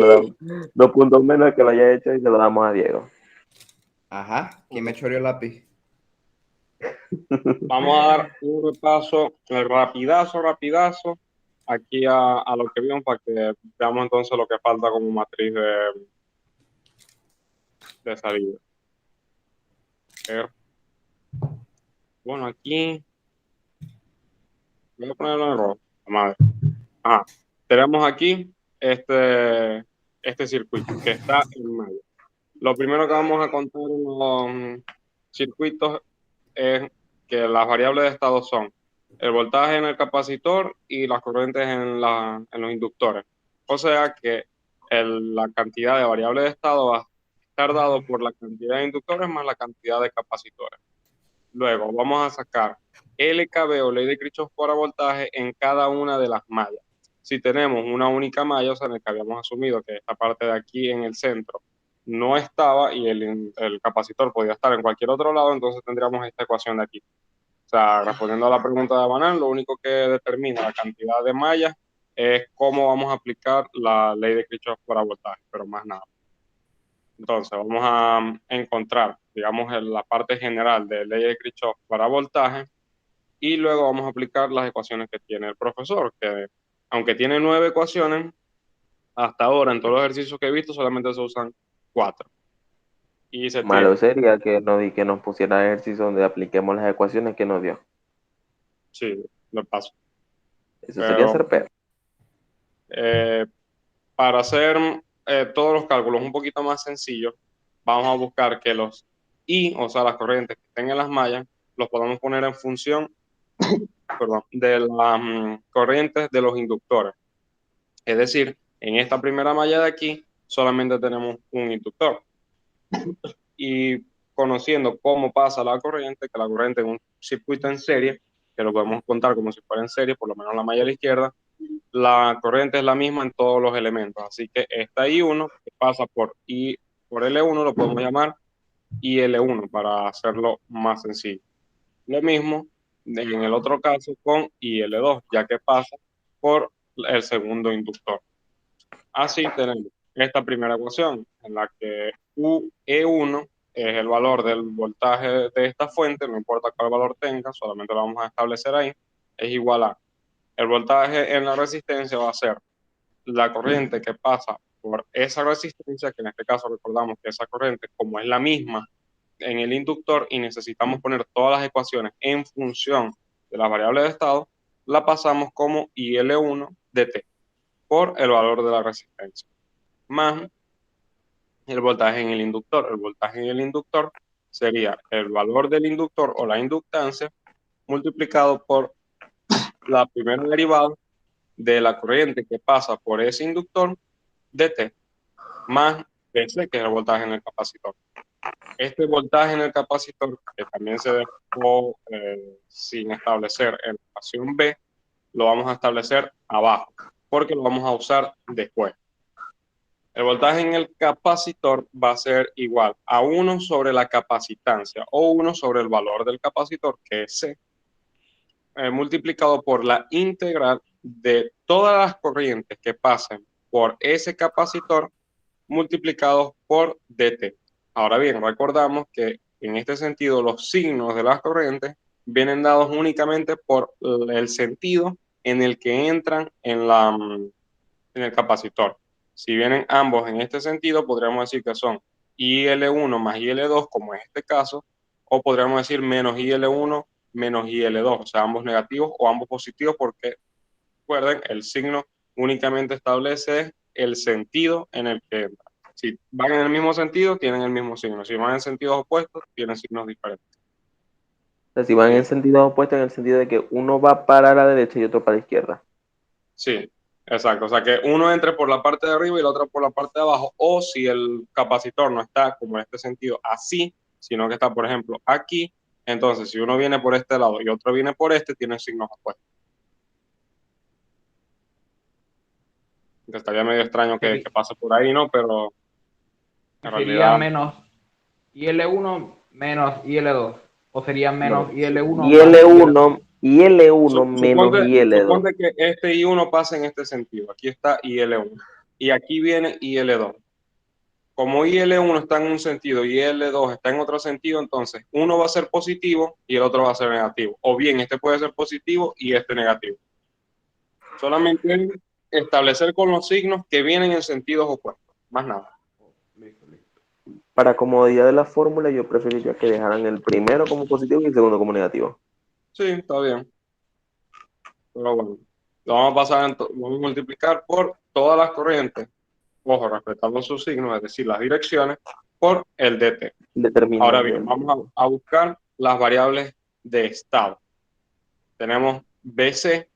lo damos. 2 puntos menos que lo haya hecho y se lo damos a Diego. Ajá, ¿quién me choreó el lápiz? Vamos a dar un repaso rapidazo, aquí a lo que vimos para que veamos entonces lo que falta como matriz de salida. Bueno, aquí voy a ponerlo en rojo. Madre. Ajá. Tenemos aquí este circuito que está en medio. Lo primero que vamos a contar en los circuitos es que las variables de estado son el voltaje en el capacitor y las corrientes en los inductores. O sea que la cantidad de variables de estado va a estar dado por la cantidad de inductores más la cantidad de capacitores. Luego vamos a sacar LKB o ley de Kirchhoff por voltaje en cada una de las mallas. Si tenemos una única malla, o sea, en el que habíamos asumido que esta parte de aquí en el centro no estaba y el capacitor podía estar en cualquier otro lado, entonces tendríamos esta ecuación de aquí. O sea, respondiendo a la pregunta de Banán, lo único que determina la cantidad de mallas es cómo vamos a aplicar la ley de Kirchhoff por voltaje, pero más nada. Entonces, vamos a encontrar, digamos, la parte general de ley de Kirchhoff para voltaje y luego vamos a aplicar las ecuaciones que tiene el profesor, que aunque tiene 9 ecuaciones, hasta ahora en todos los ejercicios que he visto solamente se usan 4. Y se Malo tiene, sería que nos pusiera ejercicio donde apliquemos las ecuaciones que nos dio. sí, lo paso. Eso sería Pero ser peor. para hacer todos los cálculos un poquito más sencillos, vamos a buscar que los I, o sea, las corrientes que estén en las mallas, los podamos poner en función de las corrientes de los inductores. Es decir, en esta primera malla de aquí solamente tenemos un inductor. Y conociendo cómo pasa la corriente, que la corriente en un circuito en serie, que lo podemos contar como si fuera en serie, por lo menos la malla a la izquierda, la corriente es la misma en todos los elementos. Así que esta I1 que pasa por L1 lo podemos llamar IL1 para hacerlo más sencillo. Lo mismo en el otro caso con IL2, ya que pasa por el segundo inductor. Así tenemos esta primera ecuación en la que UE1 es el valor del voltaje de esta fuente, no importa cuál valor tenga, solamente lo vamos a establecer ahí, es igual a el voltaje en la resistencia va a ser la corriente que pasa por esa resistencia, que en este caso recordamos que esa corriente, como es la misma en el inductor y necesitamos poner todas las ecuaciones en función de las variables de estado, la pasamos como IL1 de T por el valor de la resistencia, más el voltaje en el inductor. El voltaje en el inductor sería el valor del inductor o la inductancia multiplicado por la primera derivada de la corriente que pasa por ese inductor dt más DC, que es el voltaje en el capacitor. Este voltaje en el capacitor, que también se dejó sin establecer en la ecuación B, lo vamos a establecer abajo, porque lo vamos a usar después. El voltaje en el capacitor va a ser igual a 1 sobre la capacitancia o 1 sobre el valor del capacitor, que es C, multiplicado por la integral de todas las corrientes que pasen por ese capacitor multiplicados por dt. Ahora bien, recordamos que en este sentido los signos de las corrientes vienen dados únicamente por el sentido en el que entran en el capacitor. Si vienen ambos en este sentido, podríamos decir que son IL1 más IL2, como es este caso, o podríamos decir menos IL1 menos IL2, o sea, ambos negativos o ambos positivos, porque recuerden, el signo únicamente establece el sentido en el que entra. Si van en el mismo sentido, tienen el mismo signo. Si van en sentidos opuestos, tienen signos diferentes. O sea, si van en sentido opuesto, en el sentido de que uno va para la derecha y otro para la izquierda. Sí, exacto. O sea, que uno entre por la parte de arriba y el otro por la parte de abajo. O si el capacitor no está, como en este sentido, así, sino que está, por ejemplo, aquí. Entonces, si uno viene por este lado y otro viene por este, tienen signos opuestos. Estaría medio extraño que pase por ahí, ¿no? Pero en Sería realidad... menos IL1 menos IL2. O sería menos No, IL1 Y más IL2. L1, y L1 menos Suponte, y L2. suponte que este I1 pasa en este sentido. Aquí está IL1. y aquí viene IL2. Como IL1 está en un sentido y IL2 está en otro sentido, entonces uno va a ser positivo y el otro va a ser negativo. O bien este puede ser positivo y este negativo. Solamente establecer con los signos que vienen en sentidos opuestos. Más nada. Listo, listo. Para comodidad de la fórmula, yo preferiría que dejaran el primero como positivo y el segundo como negativo. Sí, está bien. Pero bueno, lo vamos a pasar, vamos a multiplicar por todas las corrientes, ojo, respetando sus signos, es decir, las direcciones, por el dt. Ahora Determinante bien, del vamos a buscar las variables de estado. Tenemos BC,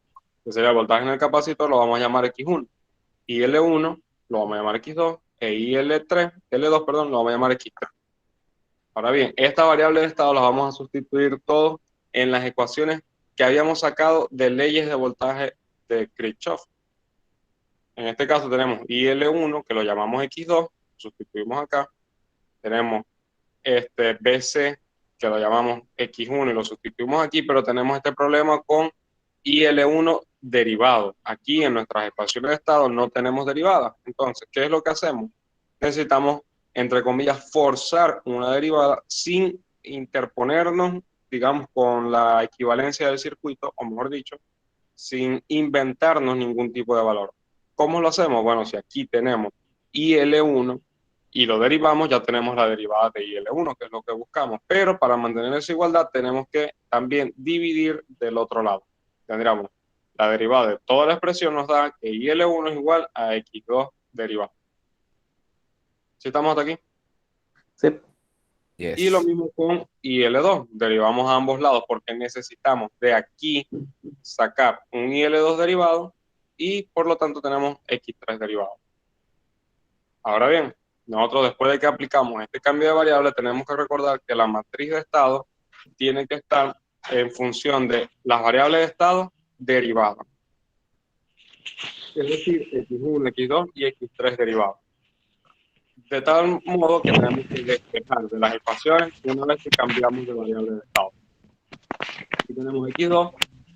que sería el voltaje en el capacitor, lo vamos a llamar X1. Y L1 lo vamos a llamar X2, e L2, perdón, lo vamos a llamar X3. Ahora bien, esta variable de estado la vamos a sustituir todos en las ecuaciones que habíamos sacado de leyes de voltaje de Kirchhoff. En este caso tenemos IL1, que lo llamamos X2, sustituimos acá. Tenemos BC, que lo llamamos X1 y lo sustituimos aquí, pero tenemos este problema con IL1 derivado. Aquí en nuestras ecuaciones de estado no tenemos derivadas. Entonces, ¿qué es lo que hacemos? Necesitamos, entre comillas, forzar una derivada sin interponernos, digamos, con la equivalencia del circuito, o mejor dicho, sin inventarnos ningún tipo de valor. ¿Cómo lo hacemos? Bueno, si aquí tenemos IL1 y lo derivamos, ya tenemos la derivada de IL1, que es lo que buscamos. Pero para mantener esa igualdad tenemos que también dividir del otro lado. Tendríamos la derivada de toda la expresión nos da que IL1 es igual a X2 derivado. ¿Sí estamos hasta aquí? Sí. Yes. Y lo mismo con IL2. Derivamos a ambos lados porque necesitamos de aquí sacar un IL2 derivado y por lo tanto tenemos X3 derivado. Ahora bien, nosotros después de que aplicamos este cambio de variable tenemos que recordar que la matriz de estado tiene que estar en función de las variables de estado derivadas. Es decir, X1, X2 y X3 derivados. De tal modo que tenemos que despejar de las ecuaciones una vez que cambiamos de variable de estado. Aquí tenemos X2,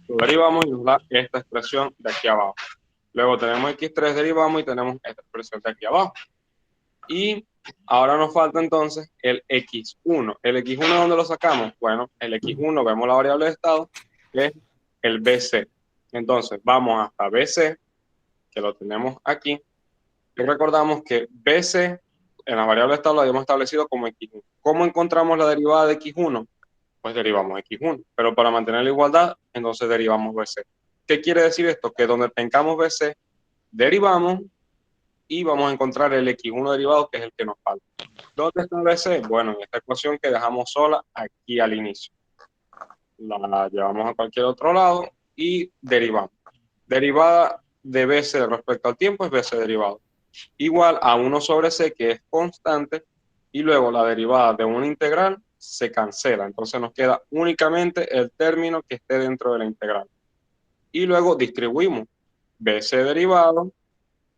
lo derivamos y nos da esta expresión de aquí abajo. Luego tenemos X3, derivamos y tenemos esta expresión de aquí abajo. Y ahora nos falta entonces el X1. ¿El X1 dónde lo sacamos? Bueno, el X1, vemos la variable de estado, que es el BC. Entonces, vamos hasta BC, que lo tenemos aquí, y recordamos que BC, en la variable de estado lo habíamos establecido como X1. ¿Cómo encontramos la derivada de X1? Pues derivamos X1. Pero para mantener la igualdad, entonces derivamos BC. ¿Qué quiere decir esto? Que donde tengamos BC, derivamos y vamos a encontrar el X1 derivado, que es el que nos falta. ¿Dónde está BC? Bueno, en esta ecuación que dejamos sola aquí al inicio. La llevamos a cualquier otro lado y derivamos. Derivada de BC respecto al tiempo es BC derivado. Igual a 1 sobre C, que es constante, y luego la derivada de una integral se cancela. Entonces nos queda únicamente el término que esté dentro de la integral. Y luego distribuimos. BC derivado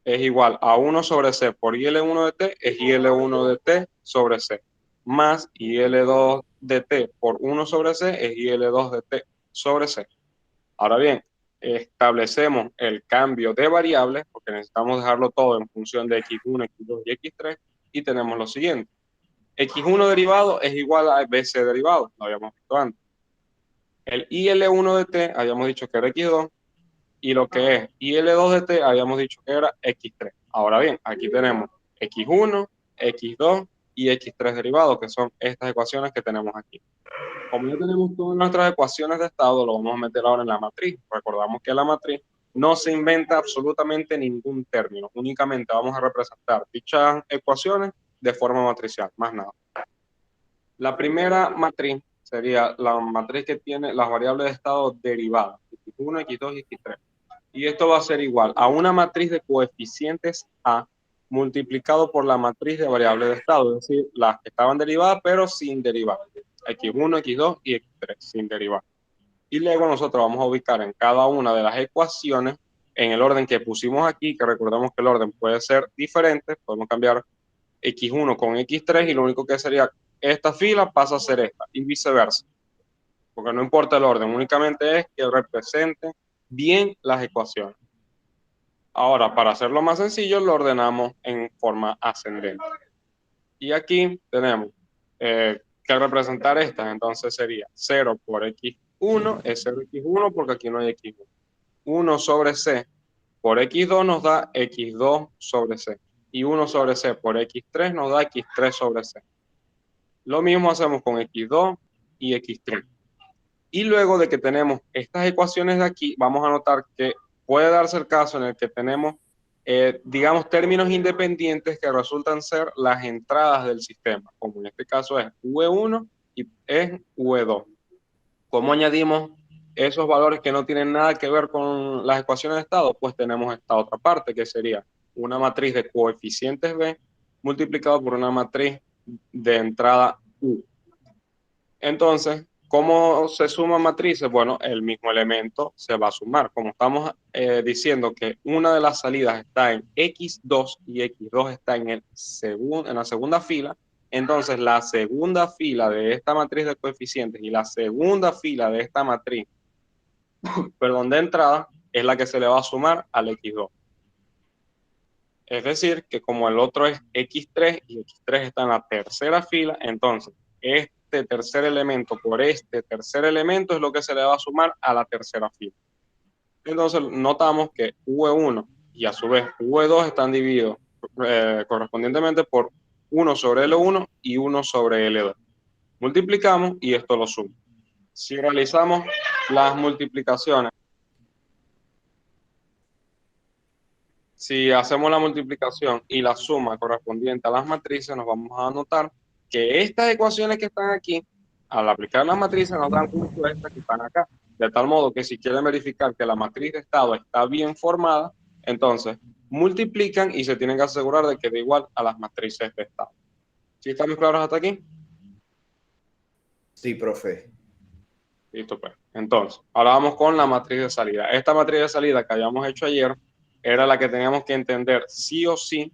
es igual a 1 sobre C por IL1 de T, es IL1 de T sobre C, más IL2 de T por 1 sobre C, es IL2 de T sobre C. Ahora bien, establecemos el cambio de variables, porque necesitamos dejarlo todo en función de X1, X2 y X3, y tenemos lo siguiente. X1 derivado es igual a BC derivado, lo habíamos visto antes. El IL1 de T, habíamos dicho que era X2, y lo que es IL2 de T, habíamos dicho que era X3. Ahora bien, aquí tenemos X1, X2 y X3 derivados, que son estas ecuaciones que tenemos aquí. Como ya tenemos todas nuestras ecuaciones de estado, lo vamos a meter ahora en la matriz. Recordamos que la matriz no se inventa absolutamente ningún término, únicamente vamos a representar dichas ecuaciones de forma matricial, más nada. La primera matriz sería la matriz que tiene las variables de estado derivadas, X1, X2 y X3. Y esto va a ser igual a una matriz de coeficientes A multiplicado por la matriz de variables de estado, es decir, las que estaban derivadas pero sin derivar. X1, X2 y X3 sin derivar. Y luego nosotros vamos a ubicar en cada una de las ecuaciones en el orden que pusimos aquí, que recordemos que el orden puede ser diferente, podemos cambiar X1 con X3 y lo único que sería esta fila pasa a ser esta y viceversa. Porque no importa el orden, únicamente es que represente bien las ecuaciones. Ahora, para hacerlo más sencillo, lo ordenamos en forma ascendente. Y aquí tenemos que representar estas. Entonces sería 0 por x1 es 0x1 porque aquí no hay x1. 1 sobre c por x2 nos da x2 sobre c. Y 1 sobre c por x3 nos da x3 sobre c. Lo mismo hacemos con x2 y x3. Y luego de que tenemos estas ecuaciones de aquí, vamos a notar que puede darse el caso en el que tenemos, digamos, términos independientes que resultan ser las entradas del sistema, como en este caso es V1 y es V2. ¿Cómo añadimos esos valores que no tienen nada que ver con las ecuaciones de estado? Pues tenemos esta otra parte, que sería una matriz de coeficientes B multiplicado por una matriz de entrada U. Entonces, ¿cómo se suman matrices? Bueno, el mismo elemento se va a sumar. Como estamos diciendo que una de las salidas está en X2 y X2 está en la segunda fila, entonces la segunda fila de esta matriz de coeficientes y la segunda fila de esta matriz, perdón, de entrada, es la que se le va a sumar al X2. Es decir, que como el otro es X3 y X3 está en la tercera fila, entonces este tercer elemento por este tercer elemento es lo que se le va a sumar a la tercera fila. Entonces notamos que V1 y a su vez V2 están divididos correspondientemente por 1 sobre L1 y 1 sobre L2. Multiplicamos y esto lo suma. Si realizamos las multiplicaciones, si hacemos la multiplicación y la suma correspondiente a las matrices, nos vamos a notar que estas ecuaciones que están aquí, al aplicar las matrices, nos dan justo estas que están acá. De tal modo que si quieren verificar que la matriz de estado está bien formada, entonces multiplican y se tienen que asegurar de que da igual a las matrices de estado. ¿Sí estamos claros hasta aquí? Sí, profe. Listo, pues. Entonces, ahora vamos con la matriz de salida. Esta matriz de salida que habíamos hecho ayer era la que teníamos que entender sí o sí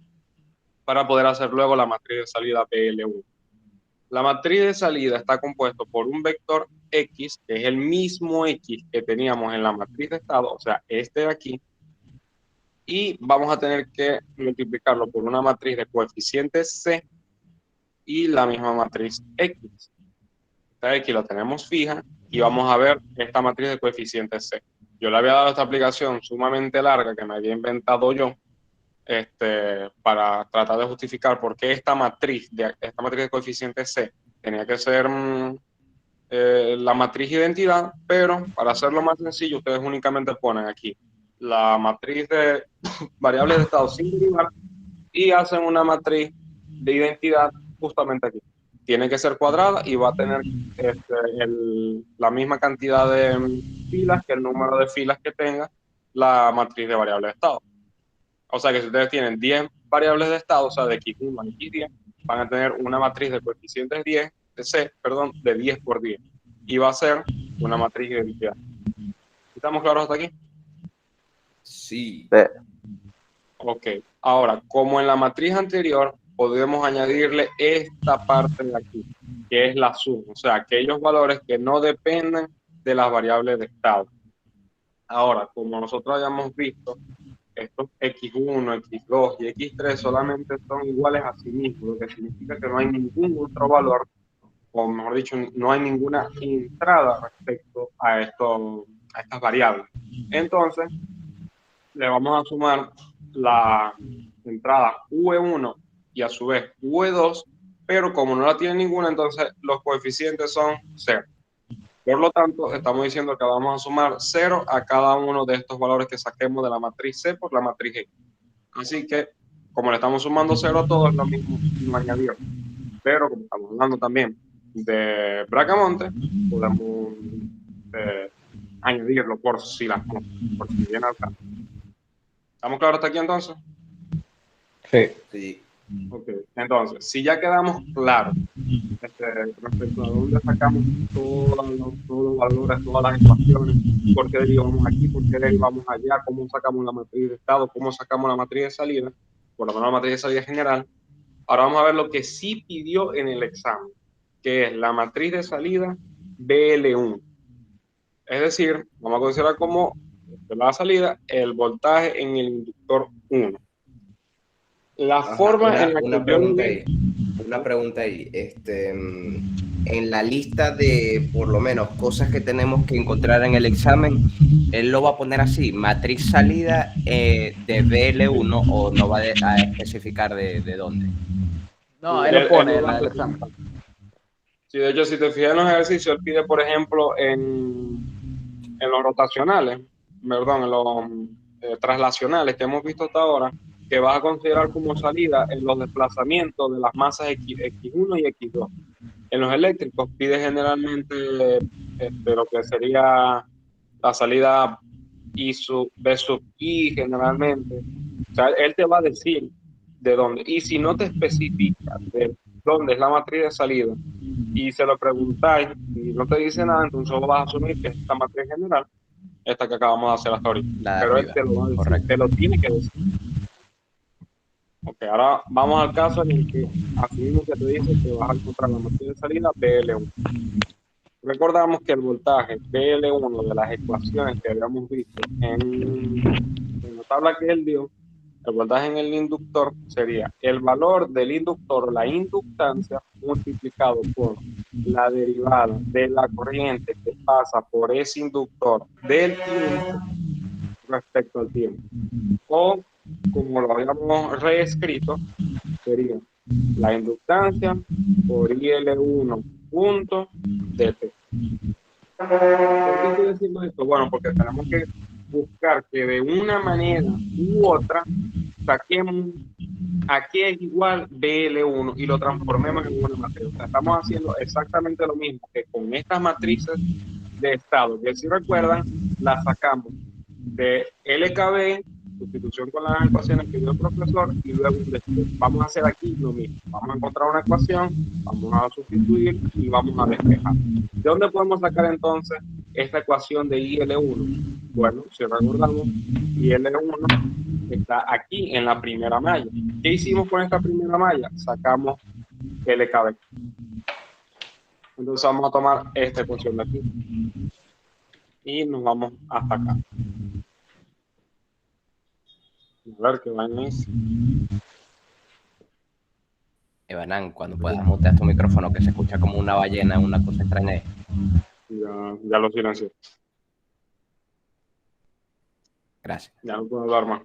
para poder hacer luego la matriz de salida PL1. La matriz de salida está compuesto por un vector X, que es el mismo X que teníamos en la matriz de estado, o sea, este de aquí, y vamos a tener que multiplicarlo por una matriz de coeficientes C y la misma matriz X. Esta X la tenemos fija y vamos a ver esta matriz de coeficientes C. Yo le había dado esta aplicación sumamente larga que me había inventado yo, para tratar de justificar por qué esta matriz de coeficientes C tenía que ser la matriz identidad, pero para hacerlo más sencillo, ustedes únicamente ponen aquí la matriz de variables de estado sin derivar y hacen una matriz de identidad justamente aquí. Tiene que ser cuadrada y va a tener la misma cantidad de filas que el número de filas que tenga la matriz de variables de estado. O sea que si ustedes tienen 10 variables de estado, o sea, de X1 a X10, van a tener una matriz de coeficientes 10, de C, perdón, de 10 por 10. Y va a ser una matriz de identidad. ¿Estamos claros hasta aquí? Sí. Ok. Ahora, como en la matriz anterior, podemos añadirle esta parte de aquí, que es la suma. O sea, aquellos valores que no dependen de las variables de estado. Ahora, como nosotros hayamos visto, estos X1, X2 y X3 solamente son iguales a sí mismos, lo que significa que no hay ningún otro valor, o mejor dicho, no hay ninguna entrada respecto a estas variables. Entonces, le vamos a sumar la entrada V1 y a su vez V2, pero como no la tiene ninguna, entonces los coeficientes son 0. Por lo tanto, estamos diciendo que vamos a sumar 0 a cada uno de estos valores que saquemos de la matriz C por la matriz X. Así que, como le estamos sumando 0 a todos, es lo mismo no añadir. Pero como estamos hablando también de Bracamonte, podemos añadirlo por si viene al caso. ¿Estamos claros hasta aquí entonces? Sí. Ok, entonces, si ya quedamos claros respecto a dónde sacamos todos los valores, todas las ecuaciones, por qué derivamos aquí, por qué derivamos allá, cómo sacamos la matriz de estado, cómo sacamos la matriz de salida, por lo menos la matriz de salida general, ahora vamos a ver lo que sí pidió en el examen, que es la matriz de salida BL1. Es decir, vamos a considerar como de la salida, el voltaje en el inductor 1. La Ajá, forma en la que una yo lo pregunta vi, ahí. Una pregunta ahí. En la lista de, por lo menos, cosas que tenemos que encontrar en el examen, él lo va a poner así, matriz salida de BL1 o no va a especificar de dónde. No, él lo él pone lo en va a el examen. especificar. Sí, de hecho, si te fijas en los ejercicios, él pide, por ejemplo, en los rotacionales, perdón, en los traslacionales que hemos visto hasta ahora, que vas a considerar como salida en los desplazamientos de las masas X1 y X2. En los eléctricos pide generalmente lo que sería la salida B sub I generalmente. O sea, él te va a decir de dónde. Y si no te especifica de dónde es la matriz de salida y se lo preguntáis y no te dice nada, entonces vos vas a asumir que es esta matriz general, esta que acabamos de hacer hasta ahorita. La de Pero él arriba, te lo va a decir, correcto. te lo tiene que decir. Ok, ahora vamos al caso en el que asumimos que te dice que vas a encontrar la matriz de salida BL1. Recordamos que el voltaje BL1 de las ecuaciones que habíamos visto en la tabla que él dio, el voltaje en el inductor sería el valor del inductor, la inductancia, multiplicado por la derivada de la corriente que pasa por ese inductor del tiempo respecto al tiempo. O, como lo habíamos reescrito, sería la inductancia por IL1 punto dt. ¿Por qué estoy diciendo esto? Bueno, porque tenemos que buscar que de una manera u otra saquemos a qué es igual BL1 y lo transformemos en una matriz. O sea, estamos haciendo exactamente lo mismo que con estas matrices de estado, que si recuerdan, las sacamos de LKB, sustitución con las ecuaciones que dio el profesor, y luego un despejo. Vamos a hacer aquí lo mismo. Vamos a encontrar una ecuación, vamos a sustituir y vamos a despejar. ¿De dónde podemos sacar entonces esta ecuación de IL1? Bueno, si recordamos, IL1 está aquí en la primera malla. ¿Qué hicimos con esta primera malla? Sacamos LKB. Entonces vamos a tomar esta ecuación de aquí y nos vamos hasta acá. A ver qué vaina es. Evanán, cuando puedas mutear tu micrófono, que se escucha como una ballena, una cosa extraña ahí. Ya lo silencié. Gracias. Ya no puedo hablar más.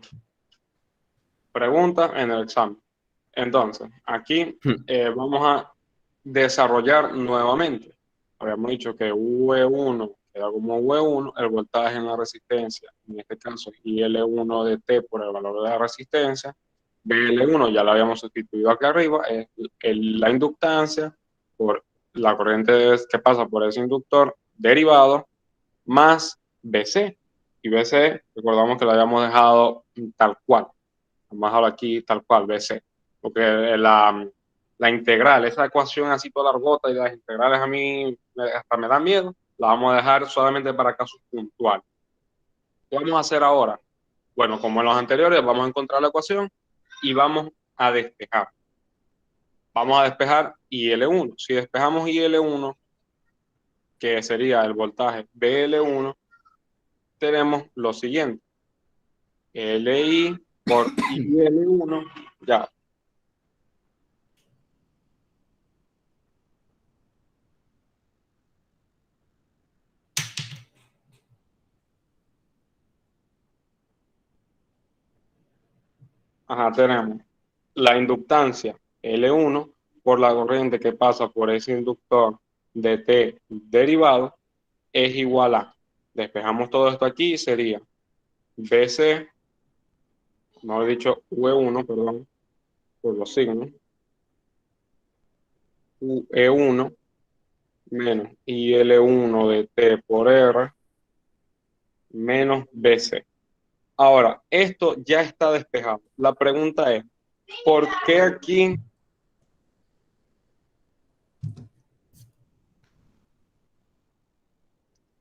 Preguntas en el examen. Entonces, aquí vamos a desarrollar nuevamente. Habíamos dicho que V1 queda como V1, el voltaje en la resistencia, en este caso IL1 de T por el valor de la resistencia. BL1 ya lo habíamos sustituido acá arriba, es la inductancia por la corriente que pasa por ese inductor derivado más BC. Y BC, recordamos que lo habíamos dejado tal cual. Vamos a dejarlo aquí tal cual, BC. Porque la integral, esa ecuación así toda largota y las integrales a mí hasta me dan miedo, la vamos a dejar solamente para casos puntuales. ¿Qué vamos a hacer ahora? Bueno, como en los anteriores, vamos a encontrar la ecuación y vamos a despejar. Vamos a despejar IL1. Si despejamos IL1, que sería el voltaje BL1, tenemos lo siguiente. LI por IL1, ya. Ajá, tenemos la inductancia L1 por la corriente que pasa por ese inductor de T derivado es igual a, despejamos todo esto aquí, sería BC, no he dicho V1, perdón, por los signos, E1 menos IL1 de T por R menos BC. Ahora, esto ya está despejado. La pregunta es, ¿por qué aquí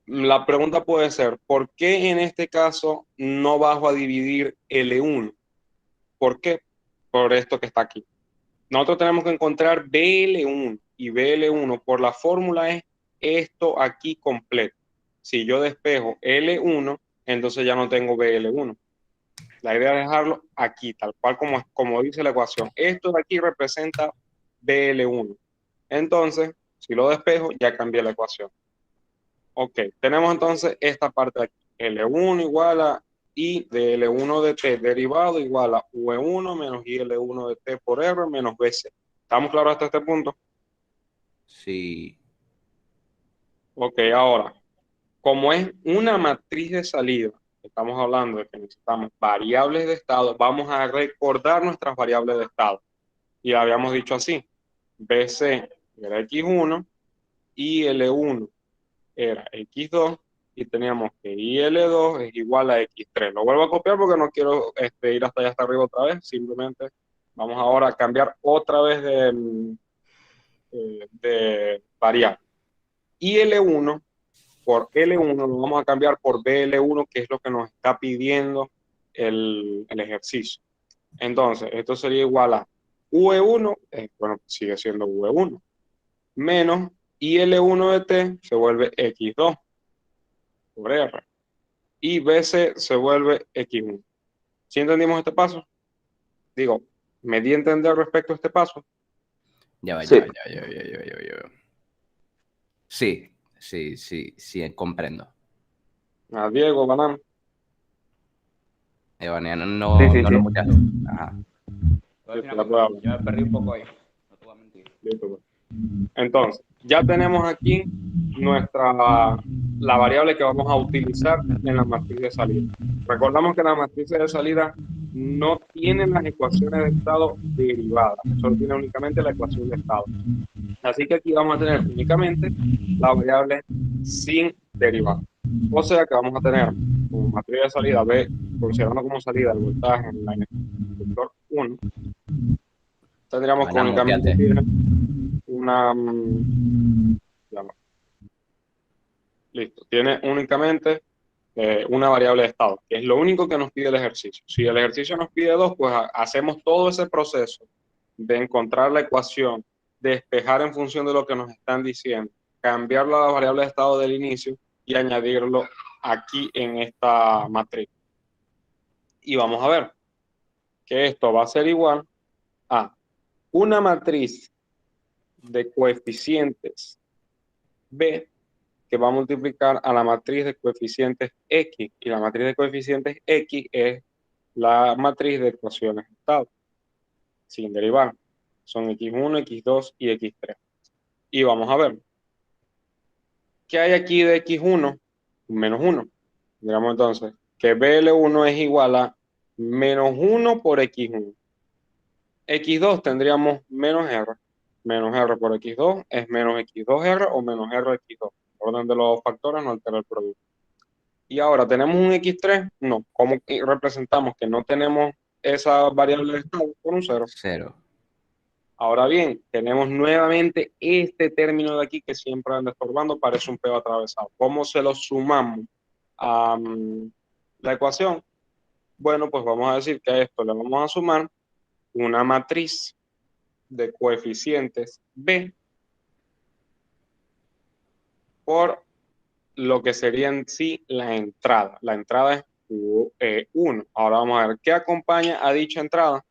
la pregunta puede ser, ¿por qué en este caso no bajo a dividir L1? ¿Por qué? Por esto que está aquí. Nosotros tenemos que encontrar BL1 y BL1 por la fórmula es esto aquí completo. Si yo despejo L1, entonces ya no tengo BL1. La idea es dejarlo aquí, tal cual como dice la ecuación. Esto de aquí representa BL1. Entonces, si lo despejo, ya cambié la ecuación. Ok, tenemos entonces esta parte de aquí. L1 igual a I de L1 de T derivado igual a V1 menos IL1 de T por R menos BC. ¿Estamos claros hasta este punto? Sí. Ok, ahora, como es una matriz de salida, estamos hablando de que necesitamos variables de estado, vamos a recordar nuestras variables de estado. Y habíamos dicho así, BC era X1, IL1 era X2, y teníamos que IL2 es igual a X3. Lo vuelvo a copiar porque no quiero ir hasta allá hasta arriba otra vez, simplemente vamos ahora a cambiar otra vez de variable. IL1 por L1 lo vamos a cambiar por BL1, que es lo que nos está pidiendo el ejercicio. Entonces, esto sería igual a V1, bueno, sigue siendo V1, menos IL1 de T se vuelve X2 por R. Y BC se vuelve X1. ¿Sí entendimos este paso? Digo, ¿me di a entender respecto a este paso? Ya va, Sí. ya va. Sí, comprendo. A Diego, Banán. Evaniano Sí, no sí, lo sí. muchas. Ajá. Te voy a decir Listo, una ya puedo cosa, hablar. yo me perdí un poco ahí. No te voy a mentir. Listo, pues. Entonces, ya tenemos aquí la variable que vamos a utilizar en la matriz de salida. Recordamos que las matrices de salida no tienen las ecuaciones de estado derivadas, solo tiene únicamente la ecuación de estado. Así que aquí vamos a tener únicamente la variable sin derivada. O sea que vamos a tener como matriz de salida B, considerando como salida el voltaje en la inductor 1, tendríamos que Banán, únicamente muteate. tiene una... ya va. Listo, tiene únicamente una variable de estado, que es lo único que nos pide el ejercicio. Si el ejercicio nos pide dos, pues hacemos todo ese proceso de encontrar la ecuación, despejar en función de lo que nos están diciendo, cambiar la variable de estado del inicio y añadirlo aquí en esta matriz. Y vamos a ver que esto va a ser igual a una matriz de coeficientes B que va a multiplicar a la matriz de coeficientes X, y la matriz de coeficientes X es la matriz de ecuaciones de estado, sin derivar. Son X1, X2 y X3. Y vamos a ver, ¿qué hay aquí de X1? Menos 1. Digamos entonces que BL1 es igual a menos 1 por X1. X2 tendríamos menos R. Menos R por X2 es menos X2R o menos R X2. El orden de los factores no altera el producto. Y ahora, ¿tenemos un X3? No. ¿Cómo representamos que no tenemos esa variable de estado? Por un 0. 0. Ahora bien, tenemos nuevamente este término de aquí que siempre anda estorbando, parece un pedo atravesado. ¿Cómo se lo sumamos a la ecuación? Bueno, pues vamos a decir que a esto le vamos a sumar una matriz de coeficientes B por lo que sería en sí la entrada. La entrada es 1. Ahora vamos a ver qué acompaña a dicha entrada.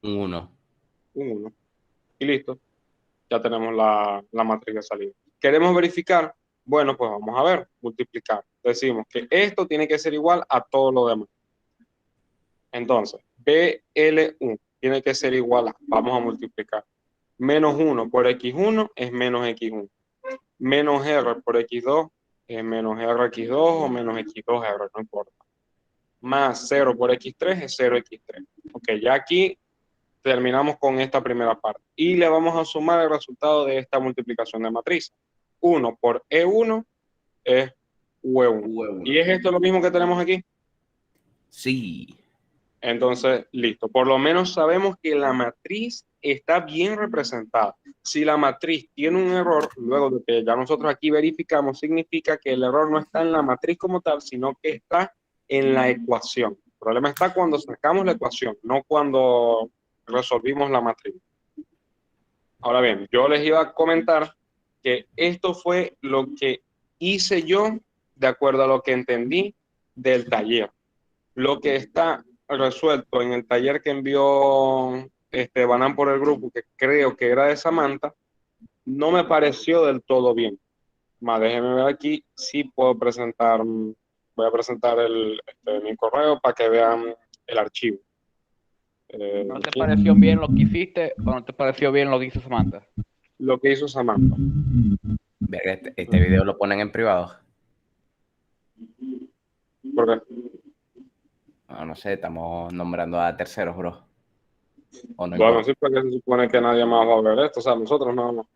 1. Un 1. Y listo. Ya tenemos la matriz de salida. ¿Queremos verificar? Bueno, pues vamos a ver, multiplicar. Decimos que esto tiene que ser igual a todo lo demás. Entonces, BL1 tiene que ser igual a, vamos a multiplicar, menos 1 por X1 es menos X1. Menos R por X2 es menos RX2 o menos X2R, no importa. Más 0 por X3 es 0X3. Ok, ya aquí terminamos con esta primera parte. Y le vamos a sumar el resultado de esta multiplicación de matriz. 1 por E1 es U1. ¿Y es esto lo mismo que tenemos aquí? Sí. Entonces, listo. Por lo menos sabemos que la matriz está bien representada. Si la matriz tiene un error, luego de que ya nosotros aquí verificamos, significa que el error no está en la matriz como tal, sino que está en la ecuación. El problema está cuando sacamos la ecuación, no cuando resolvimos la matriz. Ahora bien, yo les iba a comentar que esto fue lo que hice yo de acuerdo a lo que entendí del taller. Lo que está resuelto en el taller que envió Banán por el grupo, que creo que era de Samantha, no me pareció del todo bien. Más, déjenme ver aquí si puedo presentar, voy a presentar mi correo para que vean el archivo. ¿No te pareció bien lo que hiciste o no te pareció bien lo que hizo Samantha? Lo que hizo Samantha. Verga, este video lo ponen en privado. ¿Por qué? No sé, estamos nombrando a terceros, bro. O no Bueno, importa. sí, porque se supone que nadie más va a ver esto, o sea, nosotros nada más.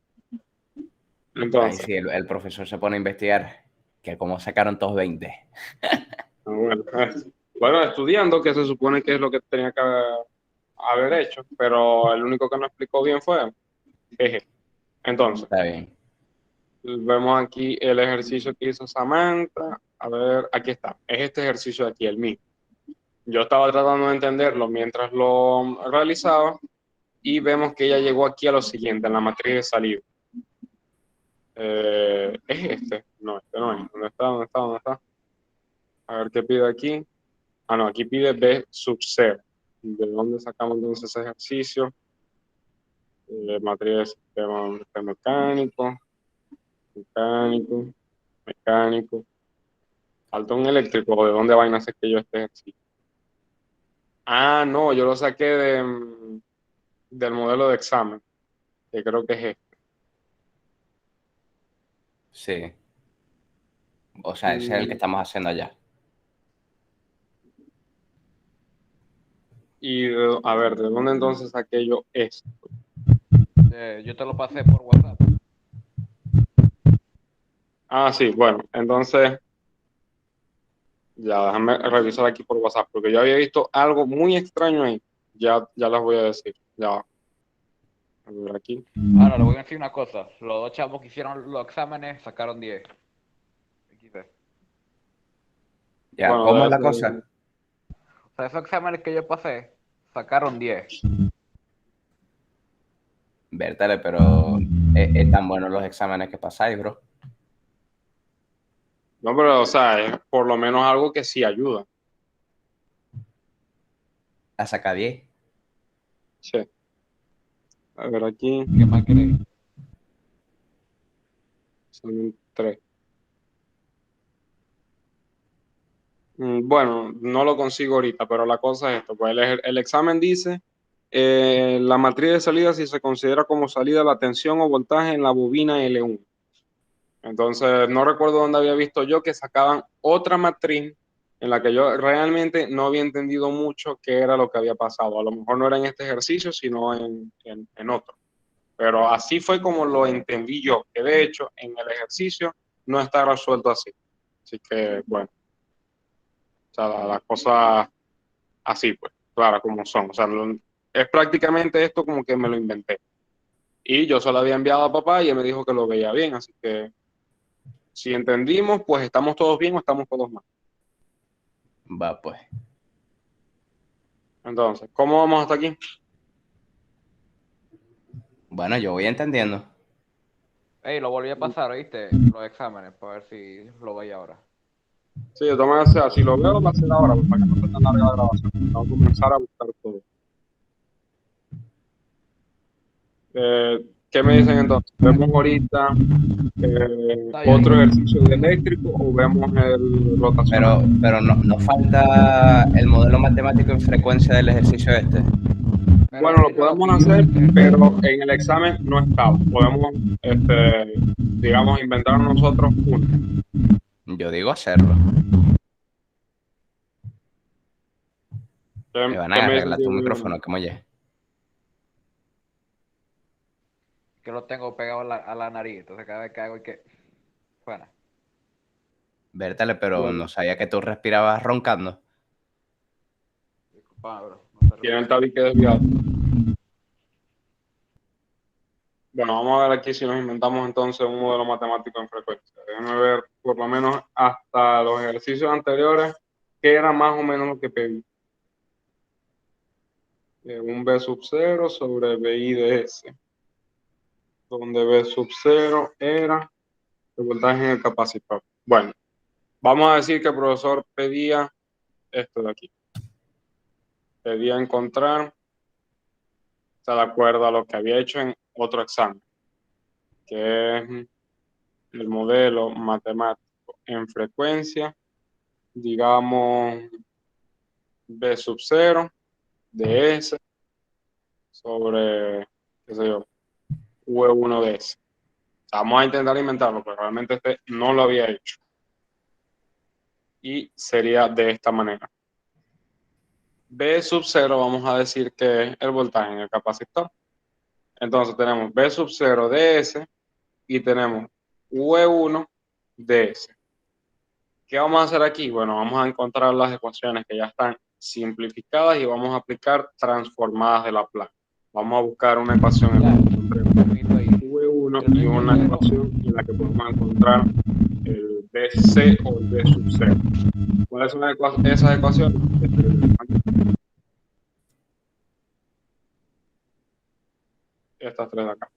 Ahí Entonces, sí, el profesor se pone a investigar que cómo sacaron todos 20. bueno, estudiando, que se supone que es lo que tenía que haber hecho, pero el único que no explicó bien fue jeje. Entonces, Está bien. vemos aquí el ejercicio que hizo Samantha. A ver, aquí está. Es este ejercicio de aquí, el mío. Yo estaba tratando de entenderlo mientras lo realizaba y vemos que ella llegó aquí a lo siguiente, en la matriz de salida. ¿Es este? No, este no es. ¿Dónde está? ¿Dónde está? ¿Dónde está? A ver qué pide aquí. Ah, no, aquí pide B sub 0. ¿De dónde sacamos entonces ese ejercicio? Matriz de sistema mecánico, mecánico, mecánico. Falta un eléctrico. ¿De dónde vaina sé que yo este ejercicio? Ah, no, yo lo saqué del modelo de examen, que creo que es este. Sí. O sea, ese es el que estamos haciendo allá. Y a ver, ¿de dónde entonces saqué yo esto? Yo te lo pasé por WhatsApp. Ah, sí, bueno, entonces ya déjame revisar aquí por WhatsApp, porque yo había visto algo muy extraño ahí. Ya las voy a decir. Ya va. A ver aquí. Ahora, le voy a decir una cosa. Los dos chavos que hicieron los exámenes sacaron 10. XD. Ya, Bueno, ¿cómo es debe la ser. cosa? O sea, esos exámenes que yo pasé, sacaron 10. Vértale, pero es tan buenos los exámenes que pasáis, bro. No, pero, o sea, es por lo menos algo que sí ayuda. A sacar 10. Sí. A ver aquí. ¿Qué más queréis? Son 3. Bueno, no lo consigo ahorita, pero la cosa es esto. Pues el examen dice, la matriz de salida si se considera como salida la tensión o voltaje en la bobina L1. Entonces, no recuerdo dónde había visto yo que sacaban otra matriz en la que yo realmente no había entendido mucho qué era lo que había pasado. A lo mejor no era en este ejercicio, sino en otro. Pero así fue como lo entendí yo, que de hecho en el ejercicio no está resuelto así. Así que, bueno, o sea, las cosas así, pues, claro, como son. O sea, es prácticamente esto como que me lo inventé. Y yo se lo había enviado a papá y él me dijo que lo veía bien, así que si entendimos, pues estamos todos bien o estamos todos mal. Va, pues. Entonces, ¿cómo vamos hasta aquí? Bueno, yo voy entendiendo. Ey, lo volví a pasar, ¿oíste? Los exámenes, para ver si lo veis ahora. Sí, de todas maneras, o sea, si lo veo, va a ser ahora, pues, para que no sea tan larga la grabación. Vamos a comenzar a buscar todo. ¿Qué me dicen entonces? ¿Vemos ahorita Está otro bien. ejercicio de eléctrico o vemos el rotacional? Pero no falta el modelo matemático en frecuencia del ejercicio este. Pero Bueno, él lo dice lo que podemos hizo hacer, este. pero en el examen no estaba. Podemos, digamos, inventar nosotros uno. Yo digo hacerlo. ¿Qué, Me van a qué me dicen arreglar tu si- micrófono, que molle. Que lo tengo pegado a la nariz. Entonces cada vez que hago y que... Bueno, Vértale, pero Bueno, no sabía que tú respirabas roncando. disculpa, bro. No te tiene el respiro. tabique desviado. Bueno, vamos a ver aquí si nos inventamos entonces un modelo matemático en frecuencia. Déjenme ver por lo menos hasta los ejercicios anteriores, que era más o menos lo que pedí. Un B sub 0 sobre BI de S, donde B sub 0 era el voltaje en el capacitor. Bueno, Vamos a decir que el profesor pedía esto de aquí. Pedía encontrar, o sea, de acuerdo a lo que había hecho en otro examen, que es el modelo matemático en frecuencia, digamos, B sub 0 de S sobre, qué sé yo, V1 de S. O sea, vamos a intentar inventarlo, pero realmente este no lo había hecho. Y sería de esta manera. B sub 0 vamos a decir que es el voltaje en el capacitor. Entonces tenemos B sub 0 de S y tenemos V1 de S. ¿Qué vamos a hacer aquí? Bueno, vamos a encontrar las ecuaciones que ya están simplificadas y vamos a aplicar transformadas de Laplace. Vamos a buscar una ecuación en la que encontremos V1 y una ecuación en la que podemos encontrar el BC o el B sub 0. ¿Cuáles son esas ecuaciones? Estas tres de acá.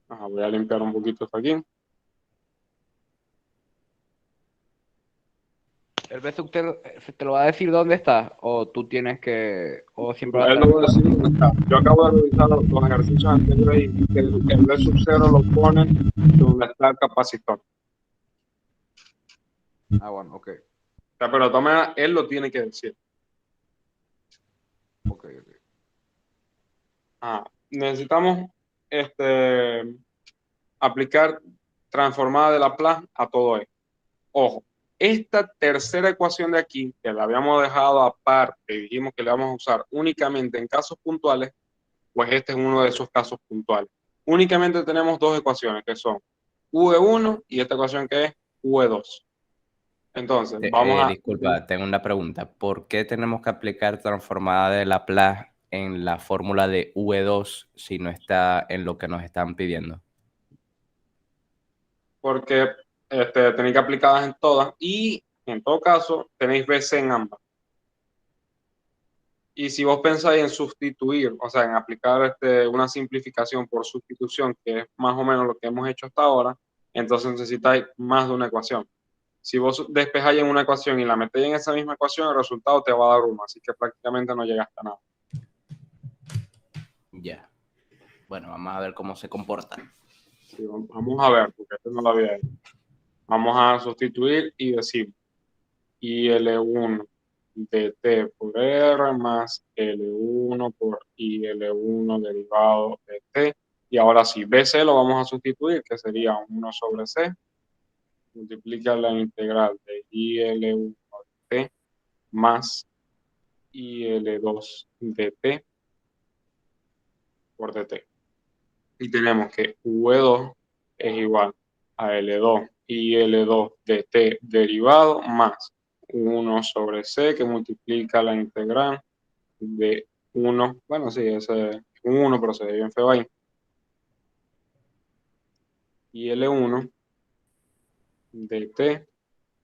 Ajá, voy a limpiar un poquito esto aquí. ¿El BSUC te lo va a decir dónde está? ¿O tú tienes que...? ¿O siempre va a Él estar lo va a decir dónde está. Yo acabo de revisar los ejercicios anteriores y que el B sub 0 lo pone donde está el capacitor. Ah, bueno, ok. O sea, pero de todas maneras, él lo tiene que decir. Ok. Necesitamos aplicar transformada de Laplace a todo esto. Ojo, esta tercera ecuación de aquí, que la habíamos dejado aparte y dijimos que la vamos a usar únicamente en casos puntuales, pues este es uno de esos casos puntuales. Únicamente tenemos dos ecuaciones que son V1 y esta ecuación que es V2. Entonces, vamos a... Disculpa, tengo una pregunta. ¿Por qué tenemos que aplicar transformada de Laplace en la fórmula de V2 si no está en lo que nos están pidiendo? Porque tenéis que aplicarlas en todas y en todo caso tenéis BC en ambas. Y si vos pensáis en sustituir, o sea, en aplicar una simplificación por sustitución, que es más o menos lo que hemos hecho hasta ahora, entonces necesitáis más de una ecuación. Si vos despejáis en una ecuación y la metéis en esa misma ecuación, el resultado te va a dar uno, así que prácticamente no llegaste a nada. Ya. Bueno, vamos a ver cómo se comporta. Sí, vamos a ver, porque esto no lo había hecho. Vamos a sustituir y decir IL1 de T por R más L1 por IL1 derivado de T. Y ahora sí, BC lo vamos a sustituir, que sería 1 sobre C. Multiplica la integral de IL1 de T más IL2 de T por dt. Y tenemos que V2 es igual a L2 y L2 de T derivado más 1 sobre C que multiplica la integral de 1. Bueno, sí, ese es un 1, pero se ve bien feo ahí. Y L1 de T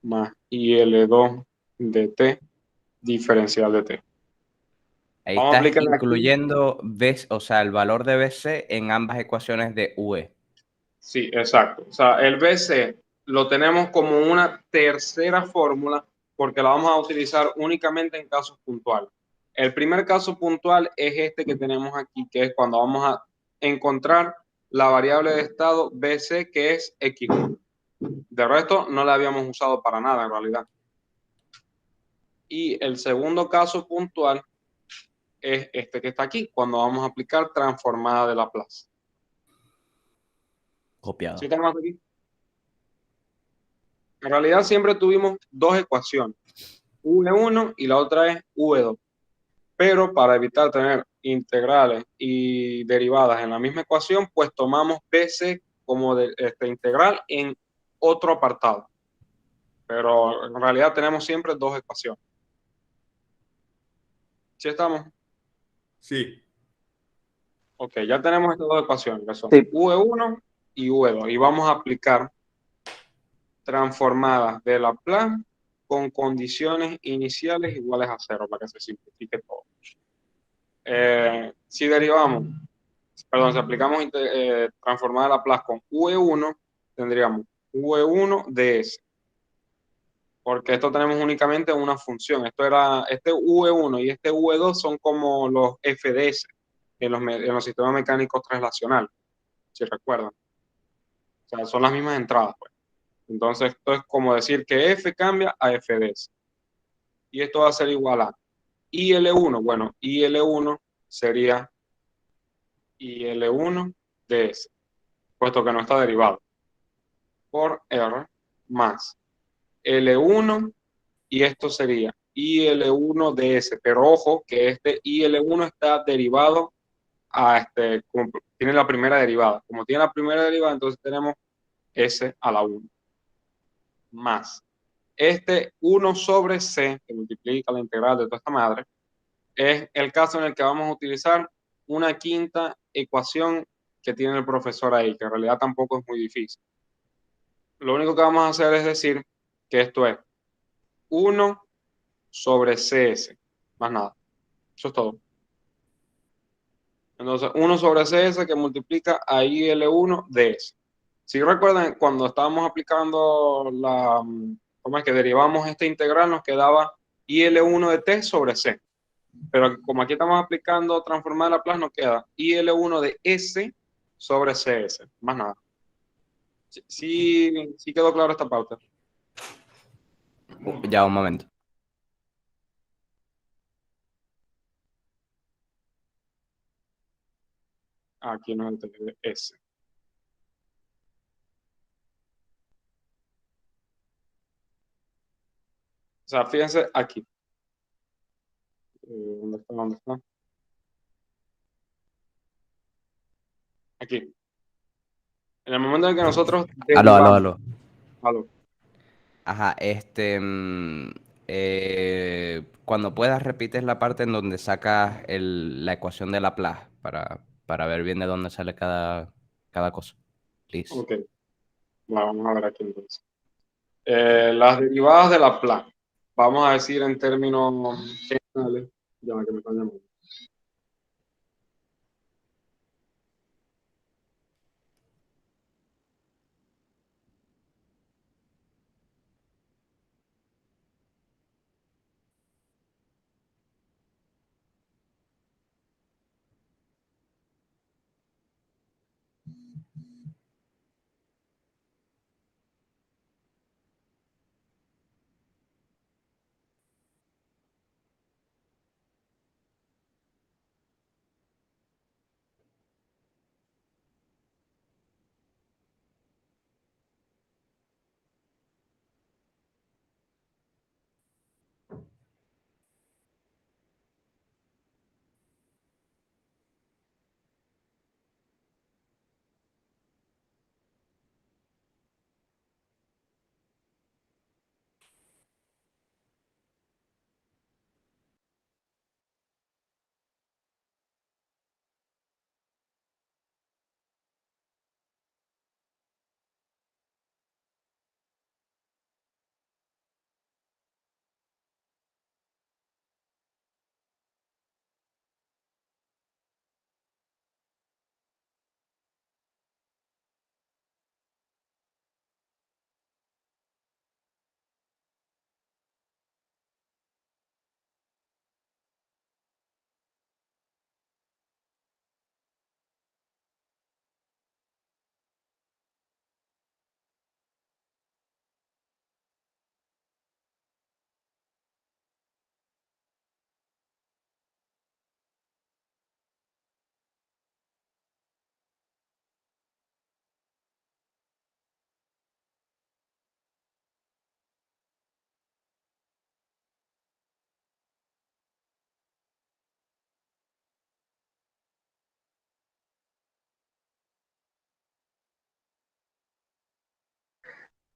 más IL2 de T diferencial de T. Ahí Vamos a estás aplicar aquí. incluyendo o sea, el valor de BC en ambas ecuaciones de V. Sí, exacto. O sea, el BC lo tenemos como una tercera fórmula porque la vamos a utilizar únicamente en casos puntuales. El primer caso puntual es este que tenemos aquí, que es cuando vamos a encontrar la variable de estado BC, que es X1. De resto, no la habíamos usado para nada en realidad. Y el segundo caso puntual es este que está aquí, cuando vamos a aplicar transformada de Laplace. Copiado. ¿Sí tenemos aquí? En realidad siempre tuvimos dos ecuaciones, V1 y la otra es V2. Pero para evitar tener integrales y derivadas en la misma ecuación, pues tomamos BC como integral en otro apartado. Pero en realidad tenemos siempre dos ecuaciones. ¿Sí estamos? Sí. Ok, ya tenemos estas dos ecuaciones, que son Sí. V1 y V2. Y vamos a aplicar transformadas de Laplace con condiciones iniciales iguales a 0, para que se simplifique todo. Si derivamos, perdón, si aplicamos transformada de Laplace con V1, tendríamos V1 de S. Porque esto tenemos únicamente una función. Este V1 y este V2 son como los FDS en los sistemas mecánicos translacionales, si recuerdan. O sea, son las mismas entradas, pues. Entonces, esto es como decir que F cambia a FDS. Y esto va a ser igual a IL1. Bueno, IL1 sería IL1 de S, puesto que no está derivado, por R más L1, y esto sería IL1 de S. Pero ojo que este IL1 está derivado como tiene la primera derivada. Como tiene la primera derivada, entonces tenemos S a la 1 más este 1 sobre C, que multiplica la integral de toda esta madre, es el caso en el que vamos a utilizar una quinta ecuación que tiene el profesor ahí, que en realidad tampoco es muy difícil. Lo único que vamos a hacer es decir que esto es 1 sobre CS, más nada. Eso es todo. Entonces, 1 sobre CS que multiplica a IL1 de S. Si recuerdan, cuando estábamos aplicando ¿cómo es que derivamos esta integral? Nos quedaba IL1 de T sobre C. Pero como aquí estamos aplicando transformar Laplace, nos queda IL1 de S sobre CS. Más nada. Sí quedó claro esta pauta. Ya, un momento. Aquí no es el de S. O sea, fíjense aquí. ¿Dónde está? ¿Dónde está? Aquí. En el momento en que nosotros derivamos. Aló. Ajá, cuando puedas repites la parte en donde sacas la ecuación de Laplace para ver bien de dónde sale cada cosa. Please. Ok. Vamos a ver aquí entonces. Las derivadas de Laplace. Vamos a decir en términos generales. Ya que me están llamando.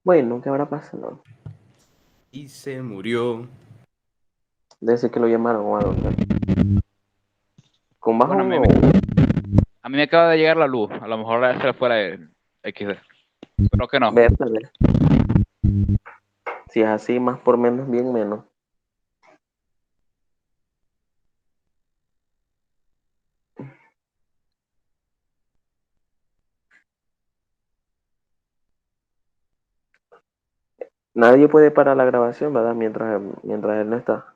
Bueno, ¿qué habrá pasado? Y se murió. Desde que lo llamaron o a dónde. ¿Con Bueno, bajón o...? a mí me acaba de llegar la luz. A lo mejor se le fuera el XD. Pero que no. Vértale. Si es así, más por menos, bien menos. Nadie puede parar la grabación, ¿verdad? Mientras él no está.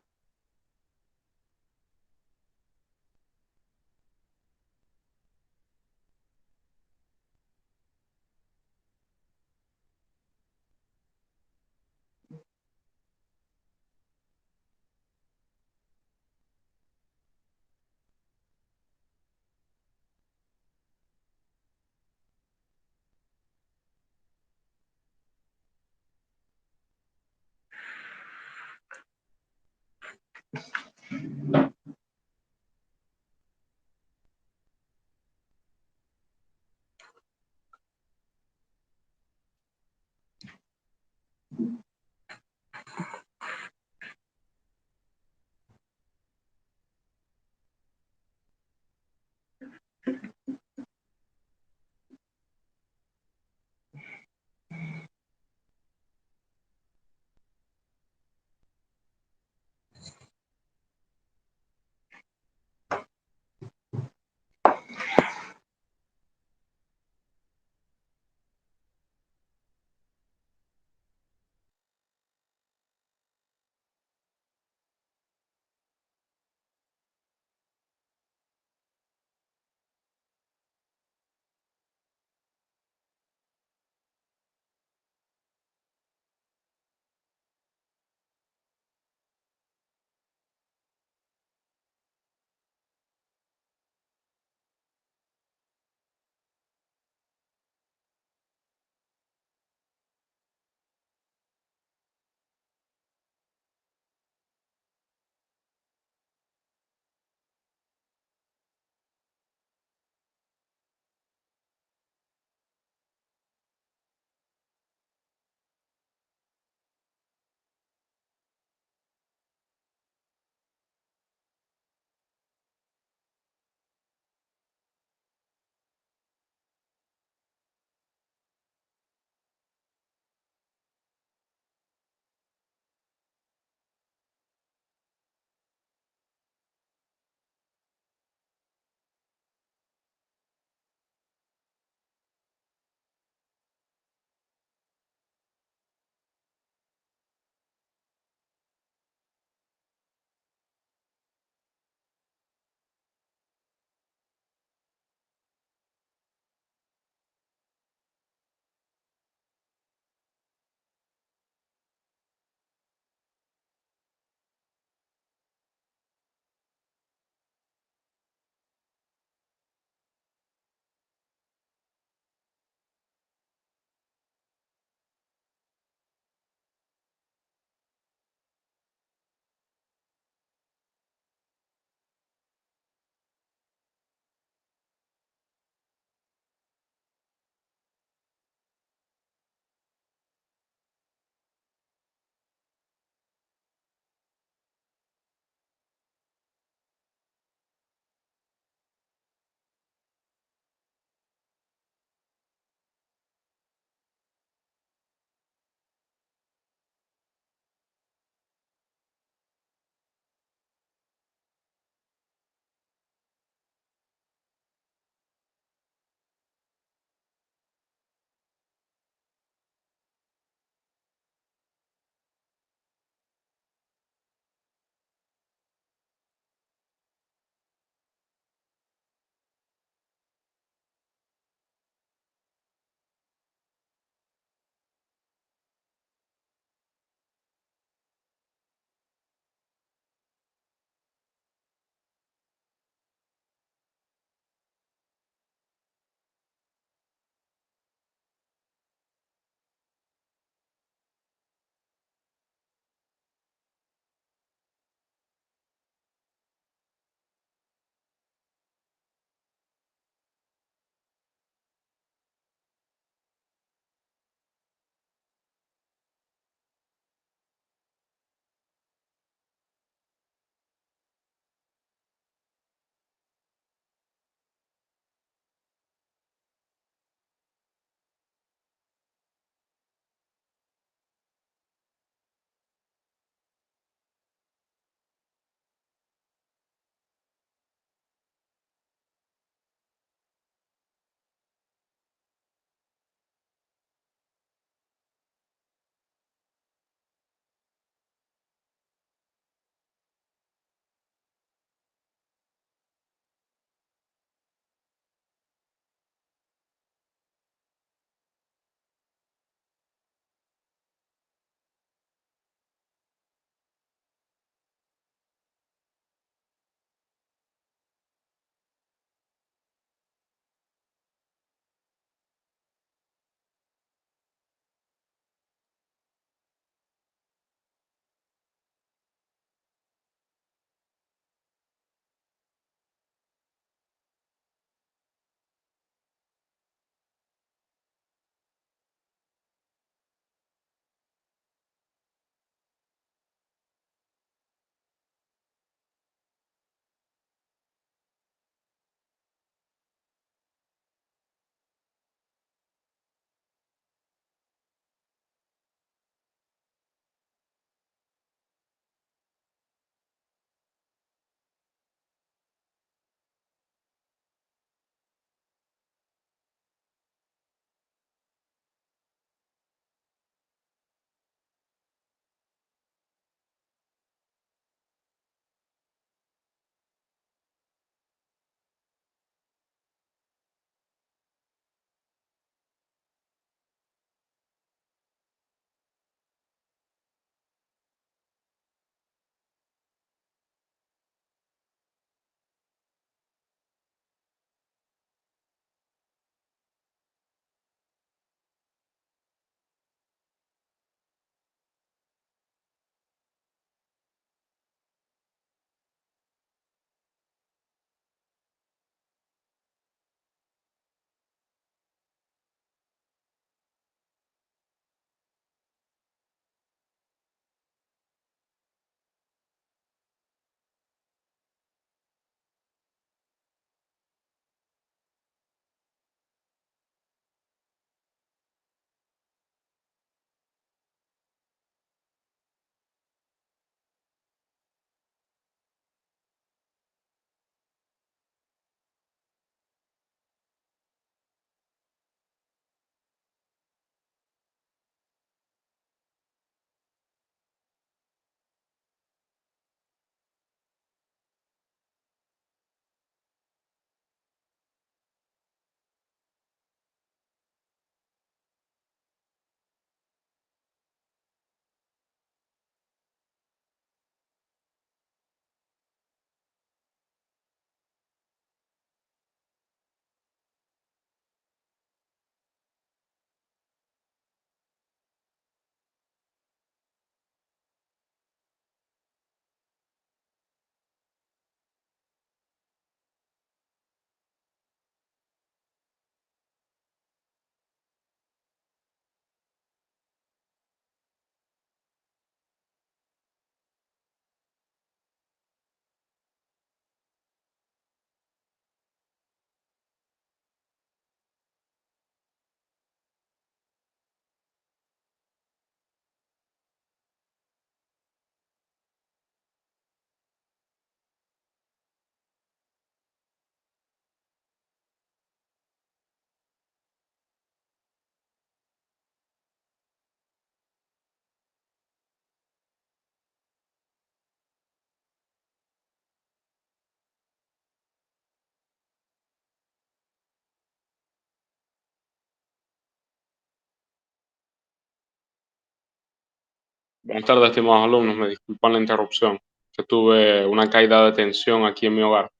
Buenas tardes, estimados alumnos. Me disculpan la interrupción, que tuve una caída de tensión aquí en mi hogar.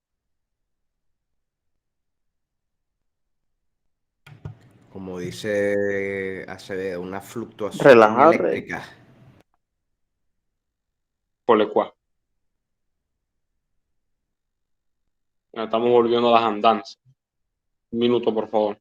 Como dice Acevedo, una fluctuación Relajado, Rey. eléctrica. Por el cual estamos volviendo a las andanzas. Un minuto, por favor.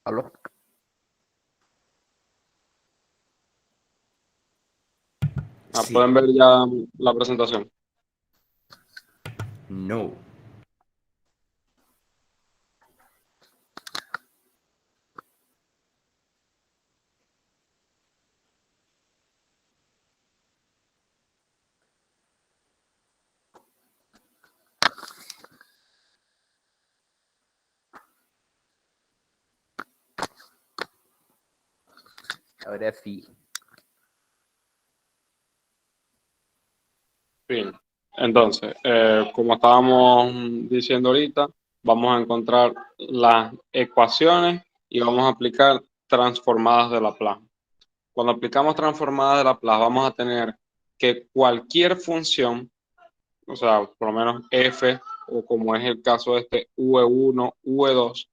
¿Aló? Sí. ¿Pueden ver ya la presentación? No. Ahora sí. Bien. Entonces, como estábamos diciendo ahorita, vamos a encontrar las ecuaciones y vamos a aplicar transformadas de Laplace. Cuando aplicamos transformadas de Laplace, vamos a tener que cualquier función, o sea, por lo menos f, o como es el caso de este v1, v2,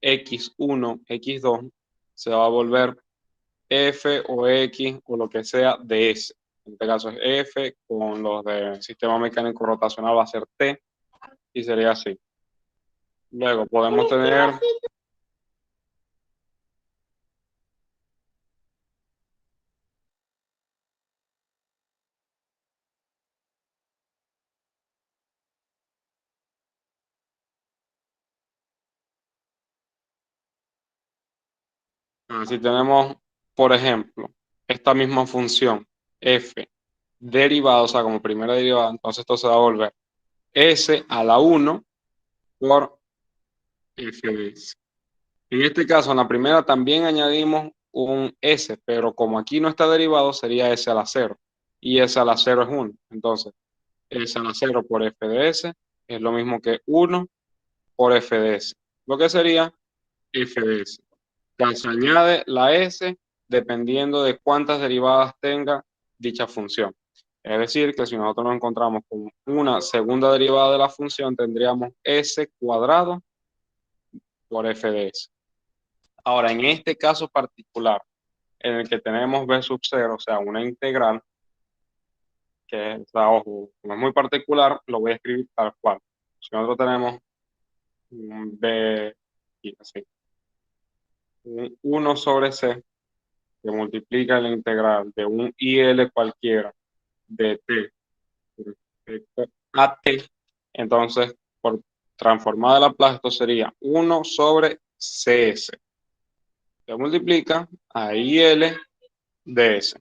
x1, x2, se va a volver f o x o lo que sea de s. En este caso es f, con los de sistema mecánico rotacional va a ser t, y sería así. Luego podemos tener... Si tenemos, por ejemplo, esta misma función f derivada, o sea, como primera derivada, entonces esto se va a volver s a la 1 por f de s. En este caso, en la primera también añadimos un s, pero como aquí no está derivado, sería s a la 0. Y s a la 0 es 1. Entonces, s a la 0 por f de s es lo mismo que 1 por f de s. Lo que sería f de s. Se añade la s dependiendo de cuántas derivadas tenga dicha función. Es decir, que si nosotros nos encontramos con una segunda derivada de la función, tendríamos s cuadrado por f de s. Ahora, en este caso particular, en el que tenemos b sub 0, o sea, una integral, que o sea, ojo, como es muy particular, lo voy a escribir tal cual. Si nosotros tenemos un b, y así, un 1 sobre C que multiplica la integral de un IL cualquiera de T respecto a T, entonces por transformada de Laplace esto sería 1 sobre CS. Se multiplica a IL de S.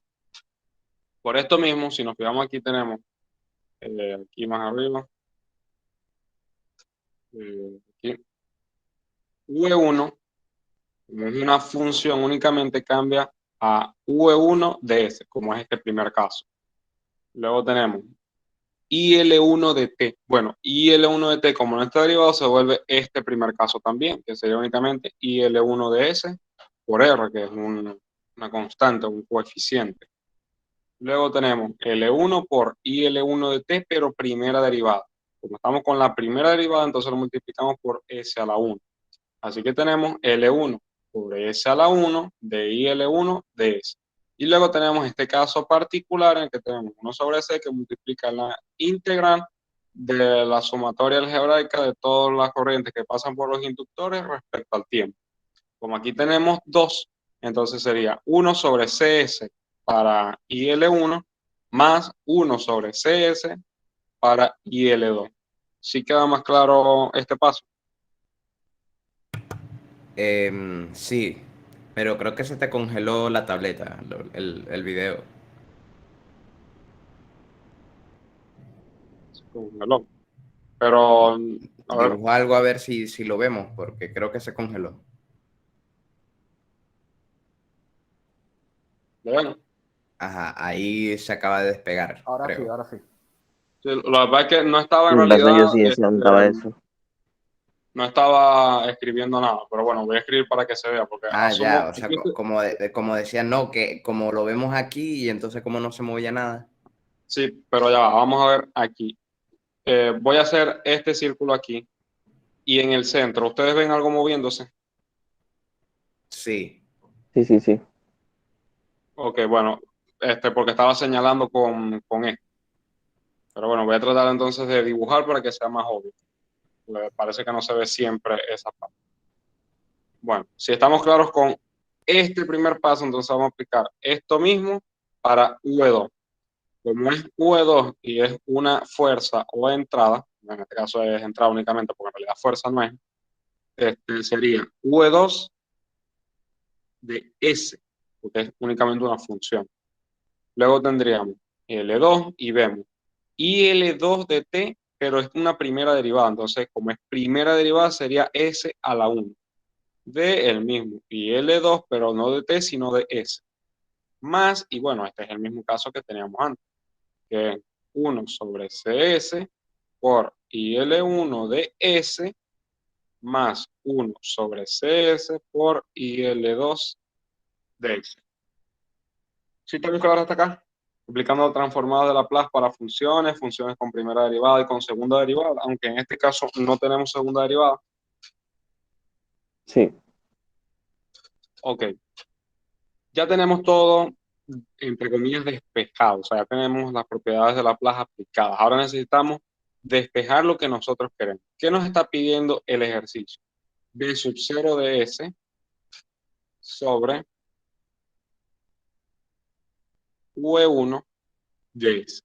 Por esto mismo, si nos fijamos aquí tenemos, aquí más arriba, aquí, V1, como es una función, únicamente cambia a V1 de S, como es este primer caso. Luego tenemos IL1 de T. Bueno, IL1 de T, como no está derivado, se vuelve este primer caso también, que sería únicamente IL1 de S por R, que es una constante, un coeficiente. Luego tenemos L1 por IL1 de T, pero primera derivada. Como estamos con la primera derivada, entonces lo multiplicamos por S a la 1. Así que tenemos L1 por S a la 1 de IL1 de S. Y luego tenemos este caso particular en el que tenemos 1 sobre C que multiplica la integral de la sumatoria algebraica de todas las corrientes que pasan por los inductores respecto al tiempo. Como aquí tenemos 2, entonces sería 1 sobre CS para IL1 más 1 sobre CS para IL2. ¿Sí queda más claro este paso? Sí, pero creo que se te congeló la tableta, el video. Congeló. Pero, a ver, Dibuja algo a ver si lo vemos, porque creo que se congeló. bueno, Ajá, ahí se acaba de despegar, Ahora sí, creo. ahora sí. sí, la verdad es que no estaba en En verdad, realidad, yo sí se notaba eso. no estaba escribiendo nada, pero bueno, voy a escribir para que se vea, porque Ah, ya, asumo, o sea, como decía, no, que como lo vemos aquí y entonces como no se movía nada. sí, pero ya va, vamos a ver aquí. Voy a hacer este círculo aquí y en el centro, ¿ustedes ven algo moviéndose? Sí. Sí, sí, sí. Ok, bueno, porque estaba señalando con esto. Pero bueno, voy a tratar entonces de dibujar para que sea más obvio. Me parece que no se ve siempre esa parte. Bueno, si estamos claros con este primer paso, entonces vamos a aplicar esto mismo para V2. Como es V2 y es una fuerza o entrada, en este caso es entrada únicamente porque en realidad fuerza no es, sería V2 de S, porque es únicamente una función. Luego tendríamos L2 y vemos IL2 de T, pero es una primera derivada. Entonces, como es primera derivada, sería S a la 1 de el mismo IL2, pero no de T, sino de S. Más, y bueno, este es el mismo caso que teníamos antes, que es 1 sobre CS por IL1 de S más 1 sobre CS por IL2 de S. ¿Sí tenemos que ver hasta acá? Aplicando transformadas de Laplace para funciones, funciones con primera derivada y con segunda derivada, aunque en este caso no tenemos segunda derivada. Sí. Ok, ya tenemos todo, entre comillas, despejado, o sea, ya tenemos las propiedades de Laplace aplicadas. Ahora necesitamos despejar lo que nosotros queremos. ¿Qué nos está pidiendo el ejercicio? B sub 0 de S sobre V1 de S.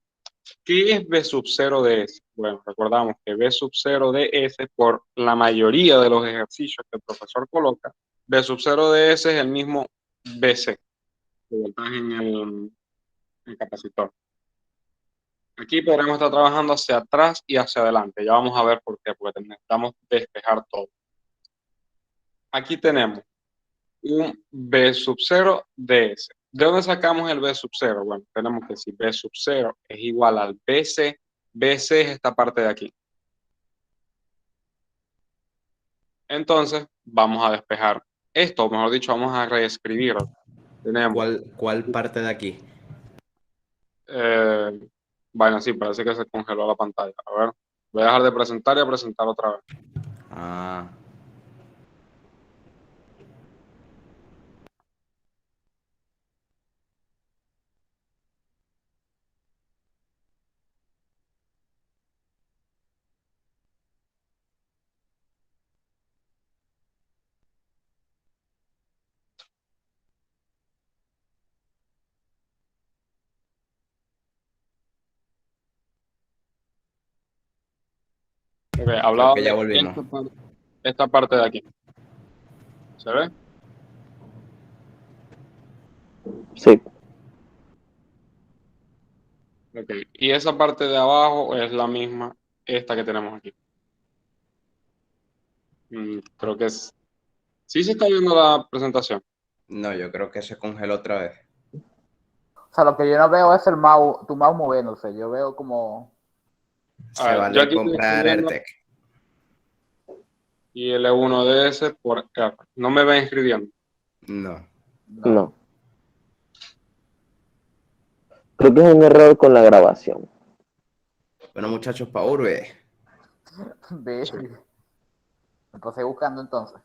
¿Qué es B sub 0 de S? Bueno, recordamos que B sub 0 de S, por la mayoría de los ejercicios que el profesor coloca, B sub 0 de S es el mismo BC, el voltaje en el capacitor. Aquí podremos estar trabajando hacia atrás y hacia adelante. Ya vamos a ver por qué, porque necesitamos despejar todo. Aquí tenemos un B sub 0 de S. ¿De dónde sacamos el B sub 0? Bueno, tenemos que si B sub 0 es igual al BC, BC es esta parte de aquí. Entonces, vamos a despejar esto, o mejor dicho, vamos a reescribirlo. Tenemos, ¿Cuál parte de aquí? bueno, sí, parece que se congeló la pantalla. A ver, voy a dejar de presentar y a presentar otra vez. Ah, Ok, Creo hablaba que ya de volvimos. esta parte de aquí. ¿Se ve? Sí, Ok. Y esa parte de abajo es la misma, esta que tenemos aquí. Creo que es. Sí se está viendo la presentación. No, yo creo que se congeló otra vez. O sea, lo que yo no veo es el mouse, tu mouse moviéndose. Yo veo como... A Se ver, yo vale aquí estoy comprar escribiendo AirTech. y L1DS por R. No me ven escribiendo. No. no. Creo que es un error con la grabación. Bueno, muchachos, pa' Urbe. Ve. Sí. Me pasé buscando entonces.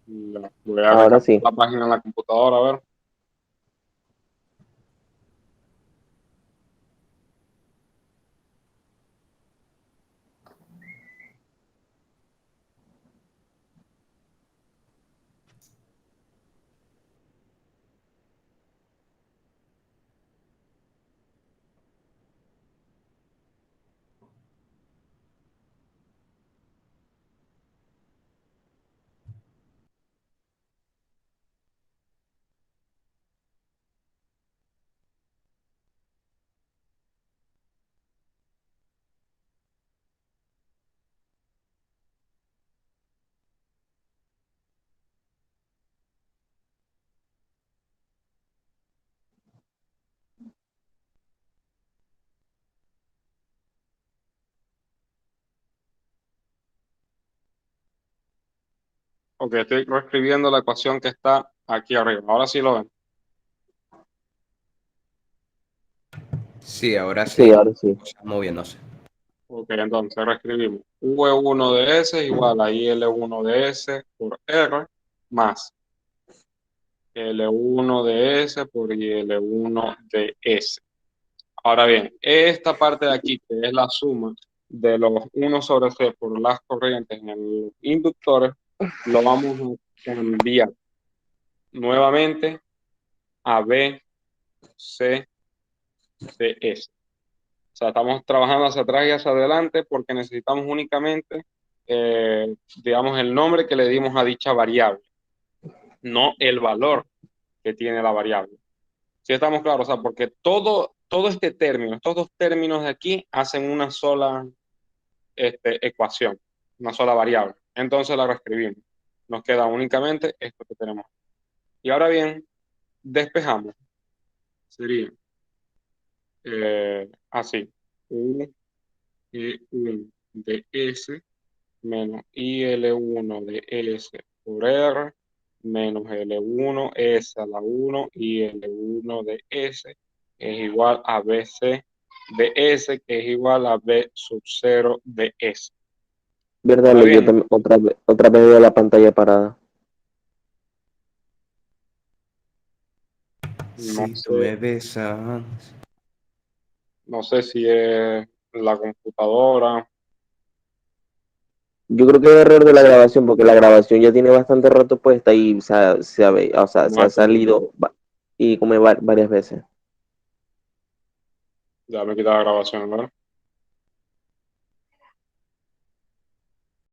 Ya, voy a Ahora recapturar sí. la página en la computadora, a ver. Ok, estoy reescribiendo la ecuación que está aquí arriba. Ahora sí lo ven. Sí, ahora Sí, sí. ahora sí. Cosas moviéndose. Ok, entonces reescribimos. V1 de S igual a IL1 de S por R más L1 de S por IL1 de S. Ahora bien, esta parte de aquí, que es la suma de los 1 sobre C por las corrientes en los inductores, lo vamos a cambiar nuevamente a B, C, C, S. O sea, estamos trabajando hacia atrás y hacia adelante porque necesitamos únicamente, digamos, el nombre que le dimos a dicha variable, no el valor que tiene la variable. ¿Sí estamos claros? O sea, porque todo este término, estos dos términos de aquí hacen una sola ecuación, una sola variable. Entonces la reescribimos. Nos queda únicamente esto que tenemos. Y ahora bien, despejamos. Sería así. U e 1 de S menos IL1 de S por R menos L1 S a la 1 y L1 de S es igual a BC de S, que es igual a B sub 0 de S. Verdad, Ahora yo bien, también otra vez veo la pantalla parada. no Si tú sé, me besas. no sé si es la computadora. Yo creo que es error de la Sí, grabación, porque la grabación ya tiene bastante rato puesta y se ha salido y como varias veces. ya me quita la grabación, ¿verdad?